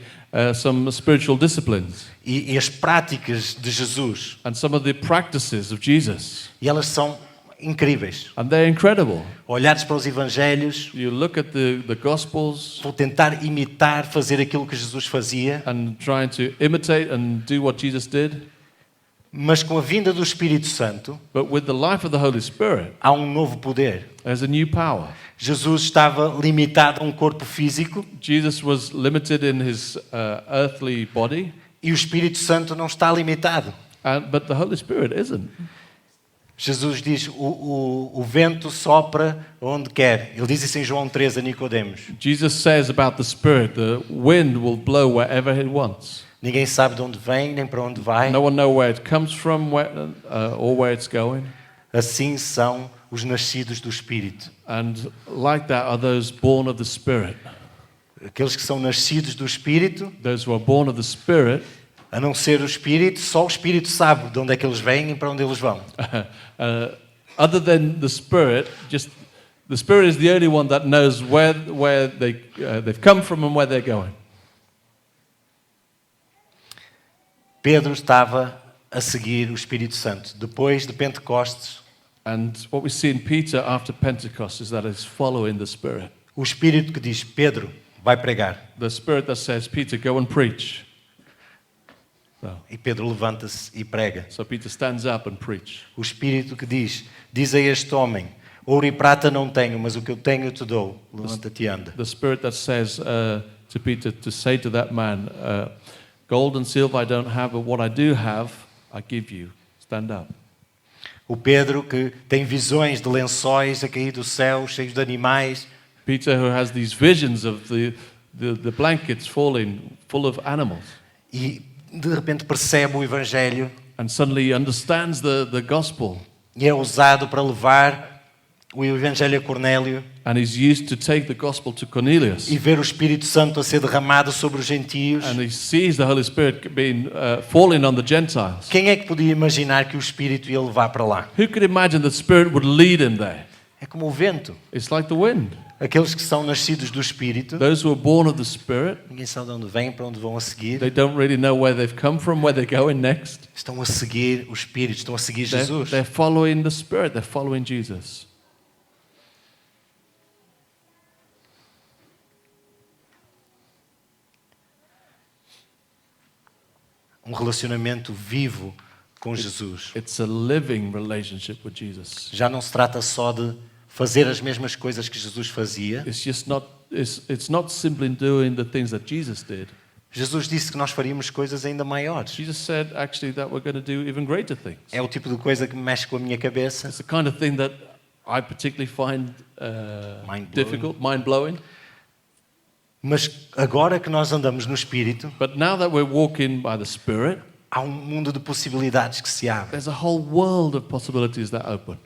some spiritual disciplines E as práticas de Jesus. and some of the practices of Jesus. E elas são incríveis. And they're incredible. Olhares para os Evangelhos, You look at the Gospels vou tentar imitar, fazer aquilo que Jesus fazia, and trying to imitate and do what Jesus did. mas com a vinda do Espírito Santo, But with the life of the Holy Spirit, há um novo poder. there's a new power. Jesus estava limitado a um corpo físico Jesus was limited in his earthly body, e o Espírito Santo não está limitado. but the Holy Spirit isn't. Jesus diz, o vento sopra onde quer. Ele diz isso em João 13 a Nicodemos. Jesus says about the Spirit, the wind will blow wherever it wants. Ninguém sabe de onde vem, nem para onde vai. No one knows where it comes from or where it's going. Assim são os nascidos do Espírito. And like that are those born of the Spirit. Aqueles que são nascidos do Espírito, Those who are born of the Spirit, a não ser o Espírito, só o Espírito sabe de onde é que eles vêm e para onde eles vão. other than the Spirit, just the Spirit is the only one that knows where they've come from and where they're going. Pedro estava a seguir o Espírito Santo. Depois de Pentecostes, And what we see in Peter after Pentecost is that he's following the Spirit. o Espírito que diz, Pedro, vai pregar. The Spirit that says, Peter, go and preach. E Pedro levanta-se e prega. So Peter stands up and preach. O Espírito que diz a este homem, ouro e prata não tenho, mas o que eu tenho eu te dou. Levanta-te e anda. The Spirit that says to Peter to say to that man, gold and silver I don't have, but what I do have, I give you. Stand up. O Pedro que tem visões de lençóis a cair do céu, cheios de animais. Peter who has these visions of the blankets falling full of animals. E de repente percebe o Evangelho And suddenly he understands the gospel. e é usado para levar o Evangelho a Cornélio And he's used to take the gospel to Cornelius. e ver o Espírito Santo a ser derramado sobre os gentios. And he sees the Holy Spirit being falling on the Gentiles. Quem é que podia imaginar que o Espírito ia levar para lá? Who could imagine the Spirit would lead him there? É como o vento. It's like the wind. Aqueles que são nascidos do Espírito, Those who are born of the Spirit, ninguém sabe de onde vêm, para onde vão a seguir. they don't really know where they've come from, where they're going next. Estão a seguir o Espírito, estão a seguir They're, Jesus. they're following the Spirit, they're following Jesus. Um relacionamento vivo com Jesus. It's a living relationship with Jesus. Já não se trata só de fazer as mesmas coisas que Jesus fazia. It's not simply doing the things that Jesus did. Jesus disse que nós faríamos coisas ainda maiores. Jesus said actually that we're going to do even greater things. É o tipo de coisa que mexe com a minha cabeça. It's the kind of thing that I particularly find Mind-blowing. difficult, mind-blowing. Mas agora que nós andamos no Espírito, But now that we're walking by the Spirit, há um mundo de possibilidades que se abre. there's a whole world of possibilities that open.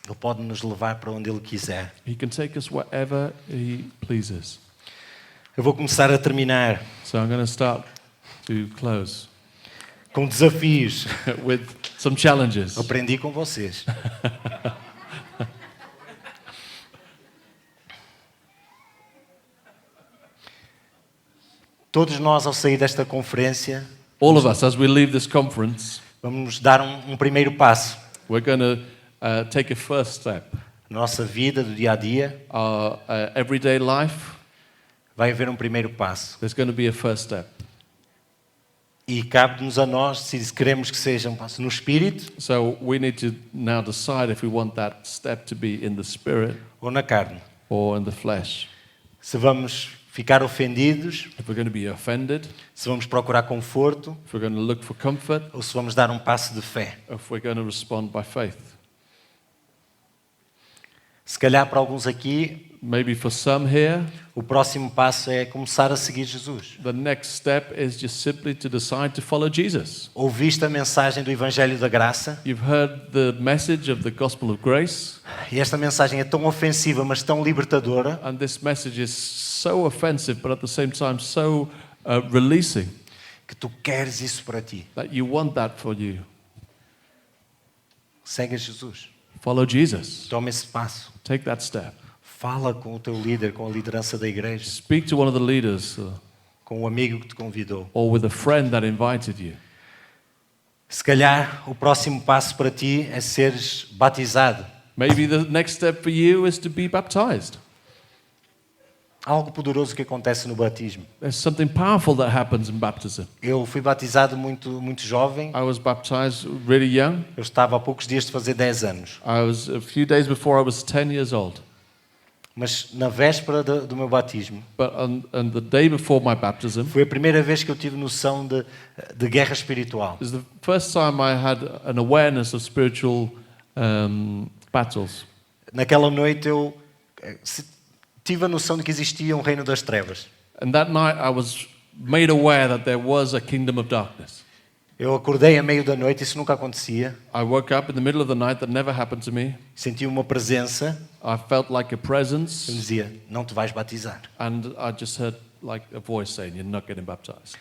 Ele pode nos levar para onde Ele quiser. He can take us wherever He pleases. Eu vou começar a terminar So I'm going to start to close com desafios. with some challenges. Aprendi com vocês. Todos nós, ao sair desta conferência, All of us, as we leave this conference, vamos dar um primeiro passo. we're going to take a first step. Na nossa vida, do dia a dia, Our everyday life, vai haver um primeiro passo. there's going to be a first step. E cabe-nos a nós, se queremos que seja um passo no Espírito So we need to now decide if we want that step to be in the Spirit ou na carne. or in the flesh. se vamos ficar ofendidos, if we're going to be offended, se vamos procurar conforto if we're going to look for comfort, ou se vamos dar um passo de fé. or if we're going to respond by faith. Se calhar para alguns aqui, Maybe for some here, o próximo passo é começar a seguir Jesus. the next step is just simply to decide to follow Jesus. Ouviste a mensagem do Evangelho da Graça You've heard the message of the gospel of grace, e esta mensagem é tão ofensiva, mas tão libertadora, and this message is so offensive, but at the same time so releasing, que tu queres isso para ti. that you want that for you. Segue a Jesus. Follow Jesus. Toma esse passo. Take that step. Fala com o teu líder, com a liderança da igreja, Speak to one of the leaders com o amigo que te convidou. or with a friend that invited you. Se calhar o próximo passo para ti é seres batizado. Maybe the next step for you is to be baptized. Há algo poderoso que acontece no batismo. There's something powerful that happens in baptism. Eu fui batizado muito jovem. I was baptized really young. Eu estava há poucos dias de fazer 10 anos. I was a few days before I was 10 years old. Mas na véspera do meu batismo, But on the day before my baptism, foi a primeira vez que eu tive noção de guerra espiritual. it was the first time I had an awareness of spiritual battles. Naquela noite eu tive a noção de que existia um reino das trevas. And that night I was made aware that there was a kingdom of darkness. Eu acordei a meio da noite, isso nunca acontecia. I woke up in the middle of the night, that never happened to me. Senti uma presença I felt like a que me presence, dizia, não te vais batizar. and I just heard like a voice saying, "You're not getting baptized."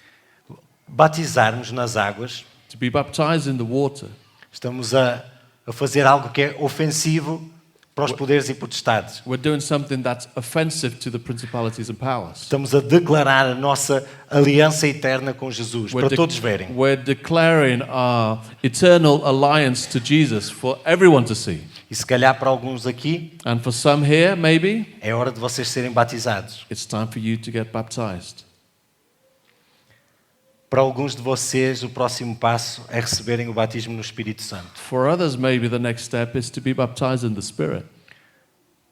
Batizarmos nas águas, To be baptized in the water, estamos a fazer algo que é ofensivo para os poderes e potestades. we're doing something that's offensive to the principalities and powers. Estamos a declarar a nossa aliança eterna com Jesus, para todos verem. We're declaring our eternal alliance to Jesus for everyone to see. E se calhar para alguns aqui, And for some here, maybe, é hora de vocês serem batizados. it's time for you to get baptized. Para alguns de vocês, o próximo passo é receberem o batismo no Espírito Santo. For others, maybe the next step is to be baptized in the Spirit.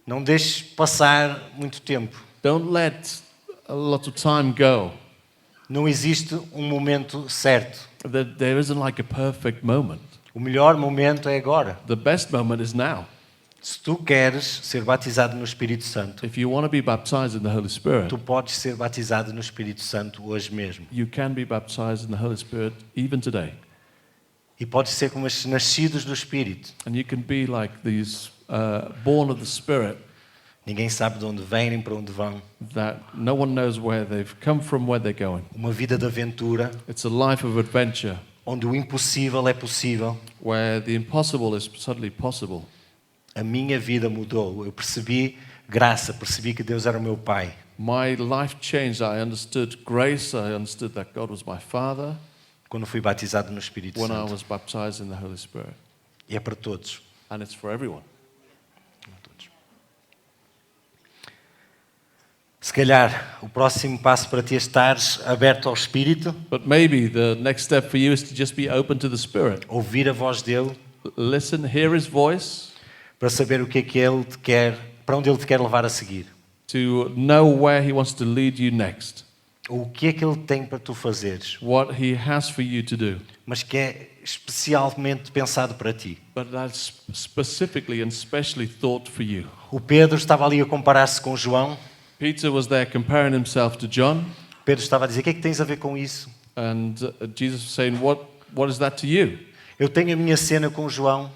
Não deixes passar muito tempo. Don't let a lot of time go. Não existe um momento certo. There isn't like a perfect moment. O melhor momento é agora. The best moment is now. Se tu queres ser batizado no Espírito Santo, If you want to be baptized in the Holy Spirit, tu podes ser batizado no Espírito Santo hoje mesmo. you can be baptized in the Holy Spirit even today. E podes ser como os nascidos do Espírito. And you can be like these born of the Spirit, Ninguém sabe de onde vêm nem para onde vão. that no one knows where they've come from, where they're going. Uma vida de aventura, It's a life of adventure onde o impossível é possível. where the impossible is suddenly possible. A minha vida mudou. Eu percebi graça, percebi que Deus era o meu Pai. My life changed. I understood grace. I understood that God was my Father Quando fui batizado no Espírito when I Santo. was baptized in the Holy Spirit. E é para todos. And it's for everyone. Se calhar o próximo passo para ti é estares aberto ao Espírito, But maybe the next step for you is to just be open to the Spirit. ouvir a voz dele, Listen, hear His voice, para saber o que é que ele te quer, para onde ele te quer levar a seguir. to know where He wants to lead you next, Ou o que é que ele tem para tu fazeres, what He has for you to do. mas que é especialmente pensado para ti. But that's specifically and specially thought for you. O Pedro estava ali a comparar-se com João. Peter was there comparing himself to John, Pedro estava a dizer, o que é que tens a ver com isso? and Jesus was saying, what is that to you? Eu tenho a minha cena com João.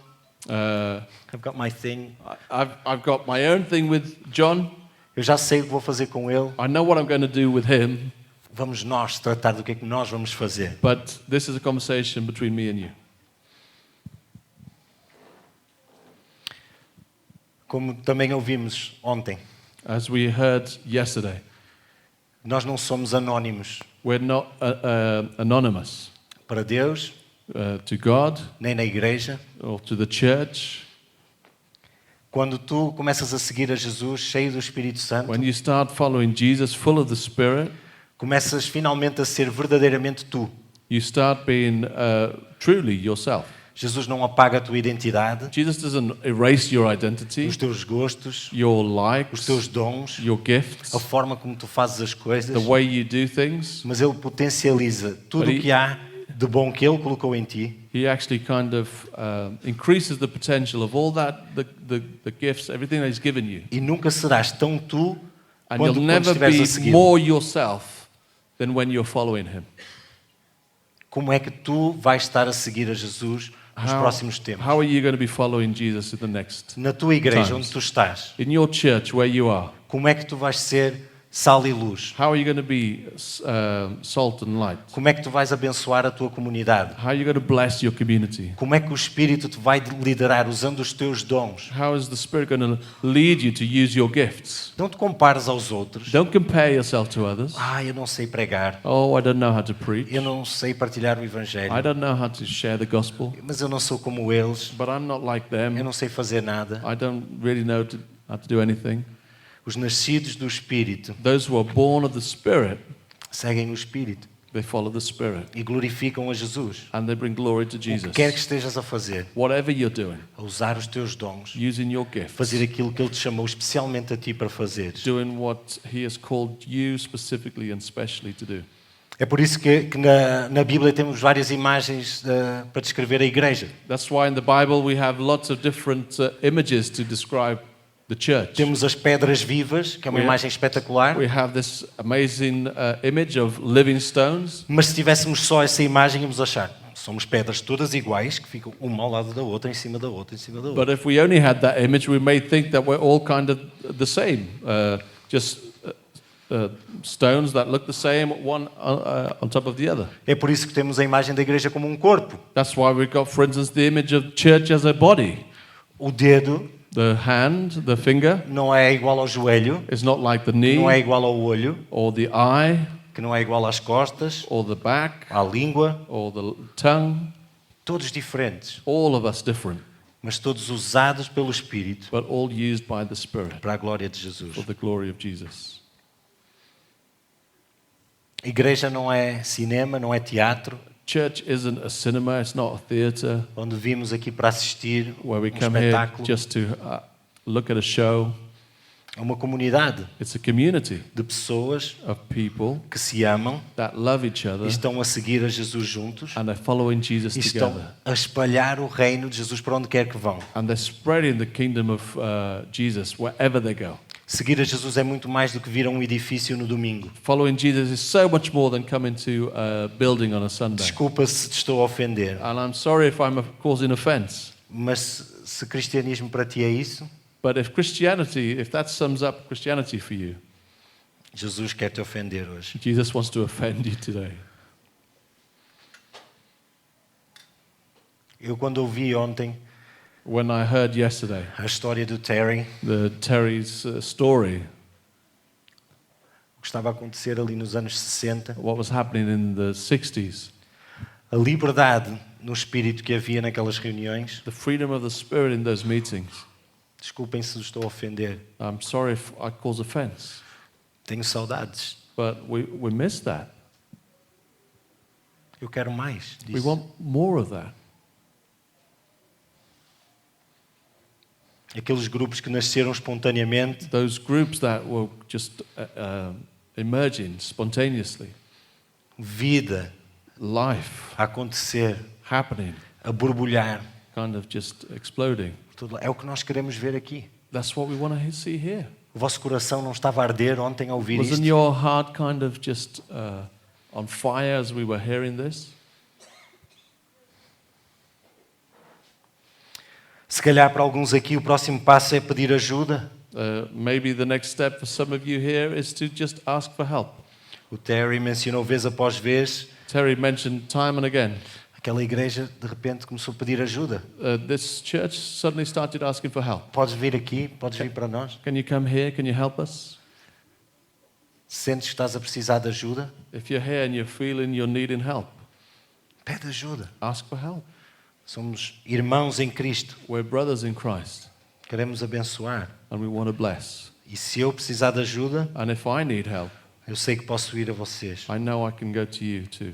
Uh, I've got my thing. I've got my own thing with John. Eu já sei o que vou fazer com ele. I know what I'm going to do with him, Vamos nós tratar do que é que nós vamos fazer. but this is a conversation between me and you. Como também ouvimos ontem, As we heard yesterday, nós não somos anónimos we're not anonymous para Deus, to God nem na igreja. or to the church. Quando tu começas a seguir a Jesus, cheio do Espírito Santo, When you start following Jesus, full of the Spirit, começas finalmente a ser verdadeiramente tu. you start being truly yourself. Jesus não apaga a tua identidade, Jesus doesn't erase your identity, os teus gostos, your os likes, teus dons, your gifts, a forma como tu fazes as coisas, the way you do things. mas Ele potencializa tudo But o que há de bom que Ele colocou em ti He actually kind of increases the potential of all that, the gifts, everything that He's given you. e nunca serás tão tu And quando you'll never estiveres a be seguir. more yourself than when you're following Him. Como é que tu vais estar a seguir a Jesus nos próximos tempos? How are you going to be following Jesus in the next? Na tua igreja, times? onde tu estás, In your church, where you are, como é que tu vais ser sal e luz? how are you going to be salt and light? Como é que tu vais abençoar a tua comunidade? How are you going to bless your community? Como é que o Espírito te vai liderar usando os teus dons? How is the Spirit going to lead you to use your gifts? Não te compares aos outros. Don't compare yourself to others. Eu não sei pregar. Oh, I don't know how to preach. Eu não sei partilhar o I Evangelho. don't know how to share the gospel. Mas eu não sou como eles. But I'm not like Eu them. não sei fazer nada. I don't really know how to do anything. Os nascidos do Espírito Those who are born of the Spirit, seguem o Espírito they follow the Spirit. e glorificam a Jesus. And they bring glory to O que Jesus. quer que estejas a fazer, Whatever you're doing, a usar os teus dons, using your gifts, fazer aquilo que Ele te chamou especialmente a ti para fazeres. doing what He has called you specifically and specially to do. É por isso que na Bíblia temos várias imagens para descrever a igreja. That's why in the Bible we have lots of different images to describe the church. Temos as pedras vivas, que é uma imagem espetacular. We have this amazing image of living stones. Mas se tivéssemos só essa imagem, íamos achar, somos pedras todas iguais, que ficam uma ao lado da outra, em cima da outra, em cima da outra. But if we only had that image, we may think that we're all kind of the same, just stones that look the same, one on top of the other. É por isso que temos a imagem da igreja como um corpo. That's why we've got, for instance, the image of church as a body. O dedo The hand, the finger, não é igual ao joelho, is not like the knee, não é igual ao olho, or the eye, que não é igual às costas, or the back, à língua, or the tongue. todos diferentes, All of us different, mas todos usados pelo Espírito but all used by the Spirit para a glória de Jesus. for the glory of Jesus. Igreja não é cinema, não é teatro, Church isn't a cinema, it's not a theatre onde vimos aqui para assistir where we um come here espetáculo. just to look at a show. É uma comunidade It's a community de pessoas of people que se amam that love each other e estão a seguir a Jesus juntos and they're following Jesus e estão together. a espalhar o reino de Jesus para onde quer que vão. And they're spreading the kingdom of Jesus wherever they go. Seguir a Jesus é muito mais do que vir a um edifício no domingo. Following Jesus is so much more than coming to a building on a Sunday. Desculpa se te estou a ofender, And I'm sorry if I'm causing offense. mas se cristianismo para ti é isso, But if that sums up Christianity for you, Jesus quer te ofender hoje. Jesus wants to offend you today. Eu quando ouvi ontem When I heard yesterday a história do Terry, Terry's story, o que estava a acontecer ali nos anos 60, what was happening in the 60s, a liberdade no espírito que havia naquelas reuniões, the freedom of the Spirit in those meetings. desculpem se os estou a ofender, I'm sorry if I cause offense, tenho saudades. but we miss that. Eu quero mais We disso. want more of that. Aqueles grupos que nasceram espontaneamente, Those groups that were just emerging spontaneously, vida life a acontecer, happening, a borbulhar. kind of just exploding. É o que nós queremos ver aqui. That's what we want to see here. O vosso coração não estava a arder ontem a ouvir Wasn't isto? your heart kind of just on fire as we were hearing this? Se calhar para alguns aqui o próximo passo é pedir ajuda. Maybe the next step for some of you here is to just ask for help. O Terry mencionou vez após vez. Terry mentioned time and again. Aquela igreja de repente começou a pedir ajuda. This church suddenly started asking for help. Podes vir aqui, podes vir para nós. Can you come here? Can you help us? Sentes que estás a precisar de ajuda? If you're here and you're feeling you're needing help, Pede ajuda. ask for help. Somos irmãos em Cristo. We're brothers in Christ Queremos abençoar. and we want to bless. E se eu precisar de ajuda, And if I need help, eu sei que posso ir a vocês. I know I can go to you too.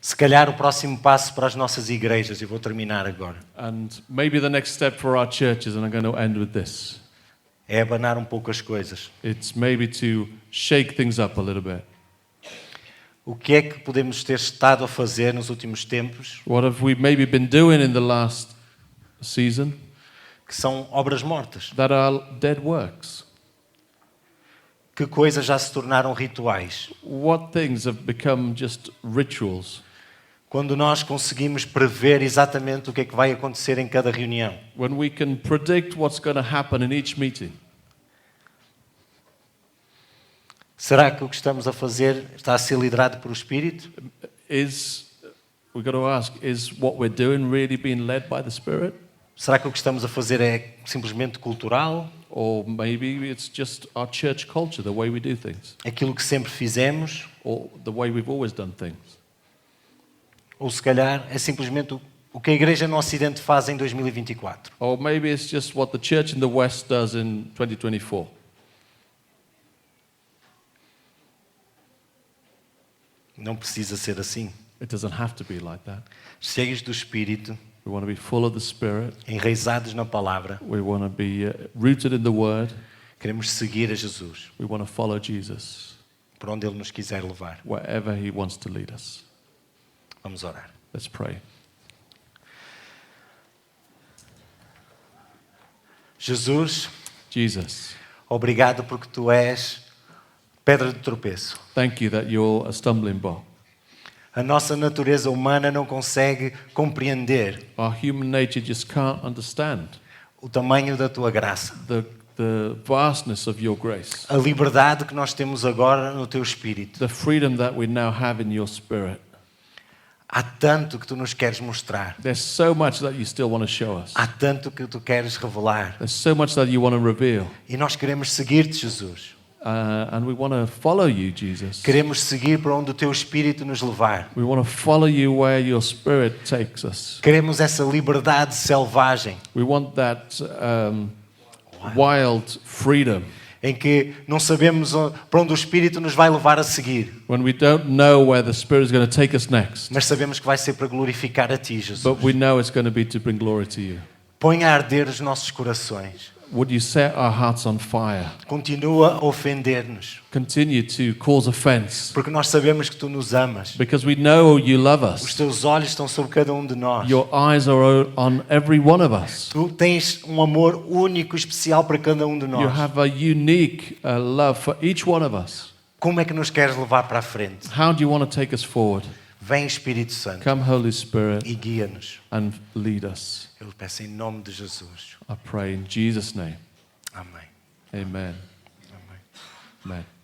Se calhar o próximo passo para as nossas igrejas, e vou terminar agora, And maybe the next step for our churches, and I'm going to end with this, é abanar um pouco as coisas. it's maybe to shake things up a little bit. O que é que podemos ter estado a fazer nos últimos tempos, What have we maybe been doing in the last season que são obras mortas? that are dead works? Que coisas já se tornaram rituais? What things have become just rituals? Quando nós conseguimos prever exatamente o que é que vai acontecer em cada reunião. When we can predict what's going to happen in each meeting. Será que o que estamos a fazer está a ser liderado por o Espírito? We've got to ask, is what we're doing really being led by the Spirit? Será que o que estamos a fazer é simplesmente cultural? Or maybe it's just our church culture, the way we do things, Aquilo que sempre fizemos? or the way we've always done things. Ou se calhar é simplesmente o que a Igreja no Ocidente faz em 2024? Or maybe it's just what the church in the West does in 2024. Não precisa ser assim. It doesn't have to be like that. Cheios do Espírito, We want to be full of the Spirit. enraizados na palavra, We want to be rooted in the Word. queremos seguir a Jesus, We want to follow Jesus por onde Ele nos quiser levar. wherever He wants to lead us. Vamos orar. Let's pray. Jesus, Jesus, obrigado porque Tu és pedra de tropeço. thank you that you're a stumbling block. A nossa natureza humana não consegue compreender Our human nature just can't understand o tamanho da Tua graça. the vastness of your grace, A liberdade que nós temos agora no Teu Espírito. the freedom that we now have in your Spirit. Há tanto que Tu nos queres mostrar. There's so much that you still want to show us. Há tanto que Tu queres revelar. There's so much that you want to reveal. E nós queremos seguir-te, Jesus. And we want to follow you, Jesus. Queremos seguir para onde o Teu Espírito nos levar. We want to follow you where your Spirit takes us. Queremos essa liberdade selvagem We want that wild freedom em que não sabemos para onde o Espírito nos vai levar a seguir, when we don't know where the Spirit is going to take us next, mas sabemos que vai ser para glorificar a Ti, Jesus. but we know it's going to be to bring glory to you. Põe a arder os nossos corações. Would you set our hearts on fire? Continua a ofender-nos, Continue to cause offense, porque nós sabemos que Tu nos amas. because we know you love Os us. Teus olhos estão sobre cada um de nós. Your eyes are on every one of us. Tu tens um amor único e especial para cada um de You nós. have a unique love for each one of us. Como é que nos queres levar para a frente? How do you want to take us forward? Vem, Espírito Santo, Come, Holy Spirit, e guia-nos. and lead us. Eu peço em nome de Jesus. I pray in Jesus' name. Amém. Amen. Amém. Amen.